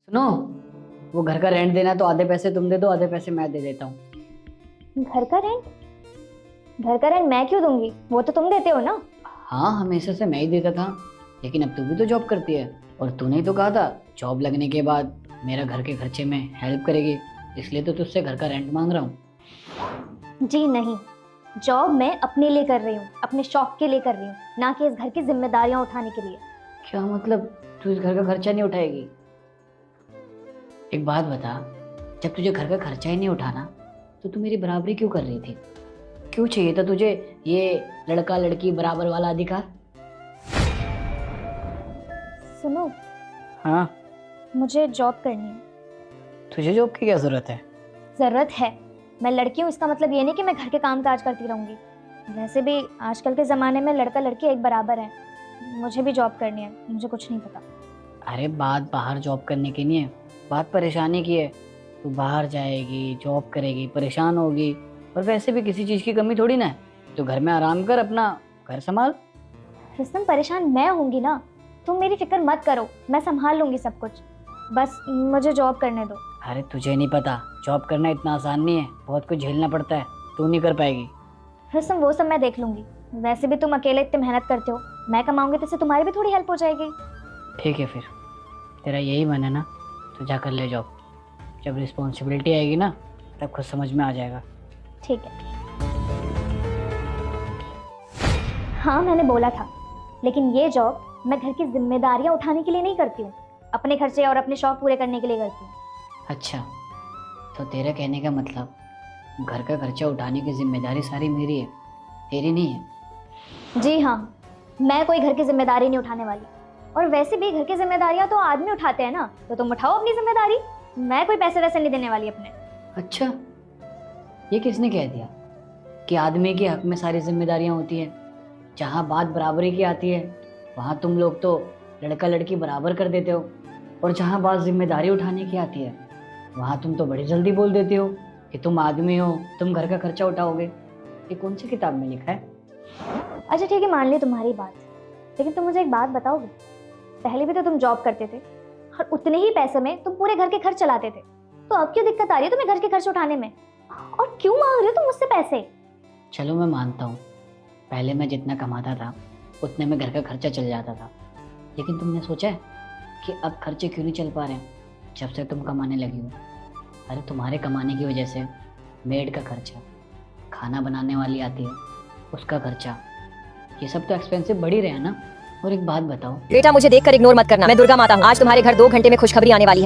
सुनो, वो घर का रेंट देना है तो आधे पैसे तुम दे दो, आधे पैसे मैं दे देता हूँ। घर का रेंट? घर का रेंट मैं क्यों दूंगी? वो तो तुम देते हो ना। हाँ, हमेशा से मैं ही देता था, लेकिन अब तू भी तो जॉब करती है और तूने ही तो कहा था जॉब लगने के बाद मेरा घर के खर्चे में हेल्प करेगी, इसलिए तो तुझसे घर का रेंट मांग रहा हूँ। जी नहीं, जॉब मैं अपने लिए कर रही हूँ, अपने शौक के लिए कर रही हूँ, ना कि इस घर की जिम्मेदारियां उठाने के लिए। क्या मतलब, तू इस घर का खर्चा नहीं उठाएगी? एक बात बता, जब तुझे घर का खर्चा ही नहीं उठाना तो तू मेरी बराबरी क्यों कर रही थी? क्यों चाहिए था तुझे ये लड़का लड़की बराबर वाला अधिकार? सुनो, हाँ, मुझे जॉब करनी है। तुझे जॉब की क्या जरूरत है? ज़रूरत है। मैं लड़की हूँ, इसका मतलब ये नहीं कि मैं घर के काम काज करती रहूँगी। वैसे भी आजकल के ज़माने में लड़का लड़की एक बराबर है। मुझे भी जॉब करनी है, मुझे कुछ नहीं पता। अरे बात बाहर जॉब करने की नहीं है, बात परेशानी की है। तू बाहर जाएगी, जॉब करेगी, परेशान होगी, और वैसे भी किसी चीज़ की कमी थोड़ी ना है। तो घर में आराम कर, अपना घर संभाल। रुस्तम, परेशान मैं होंगी ना, तुम मेरी फिक्र मत करो, मैं संभाल लूँगी सब कुछ। बस मुझे जॉब करने दो। अरे तुझे नहीं पता, जॉब करना इतना आसान नहीं है, बहुत कुछ झेलना पड़ता है, तू नहीं कर पाएगी। रुस्तम, वो सब मैं देख लूँगी। वैसे भी तुम अकेले इतनी मेहनत करते हो, मैं कमाऊँगी तो इससे तुम्हारी भी थोड़ी हेल्प हो जाएगी। ठीक है, फिर तेरा यही मन है ना, तो जा कर ले जॉब। जब रिस्पॉन्सिबिलिटी आएगी ना, तब खुद समझ में आ जाएगा। ठीक है। हाँ, मैंने बोला था, लेकिन ये जॉब मैं घर की जिम्मेदारियां उठाने के लिए नहीं करती हूँ, अपने खर्चे और अपने शौक पूरे करने के लिए करती हूँ। अच्छा, तो तेरा कहने का मतलब घर का खर्चा उठाने की जिम्मेदारी सारी मेरी है, तेरी नहीं है? जी हाँ, मैं कोई घर की जिम्मेदारी नहीं उठाने वाली। और वैसे भी घर की जिम्मेदारियां तो आदमी उठाते हैं ना, तो तुम उठाओ अपनी जिम्मेदारी। मैं कोई पैसे वैसे नहीं देने वाली अपने। अच्छा, ये किसने कह दिया कि आदमी के हक में सारी जिम्मेदारियां होती हैं? जहाँ बात बराबरी की आती है वहाँ तुम लोग तो लड़का लड़की बराबर कर देते हो, और जहाँ बात जिम्मेदारी उठाने की आती है वहाँ तुम तो बड़ी जल्दी बोल देते हो कि तुम आदमी हो, तुम घर का खर्चा उठाओगे। ये कौन सी किताब में लिखा है? अच्छा ठीक है, मान ली तुम्हारी बात, लेकिन तुम मुझे एक बात बताओगे? पहले भी तो तुम जॉब करते थे और उतने ही पैसे में तुम पूरे घर के खर्च चलाते थे, तो अब क्यों दिक्कत आ रही है तुम्हें घर के खर्च उठाने में? और क्यों मांग रहे हो तुम मुझसे पैसे? चलो मैं मानता हूँ, पहले मैं जितना कमाता था उतने में घर का खर्चा चल जाता था, लेकिन तुमने सोचा है कि अब खर्चे क्यों नहीं चल पा रहे हैं जब से तुम कमाने लगी हो? अरे तुम्हारे कमाने की वजह से मेड का खर्चा, खाना बनाने वाली आती है उसका खर्चा, ये सब तो एक्सपेंसिव बढ़ ही रहे हैं ना। और एक बात बताओ, बेटा मुझे देखकर इग्नोर मत करना, मैं दुर्गा माता हूँ। आज तुम्हारे घर 2 घंटे में खुशखबरी आने वाली है।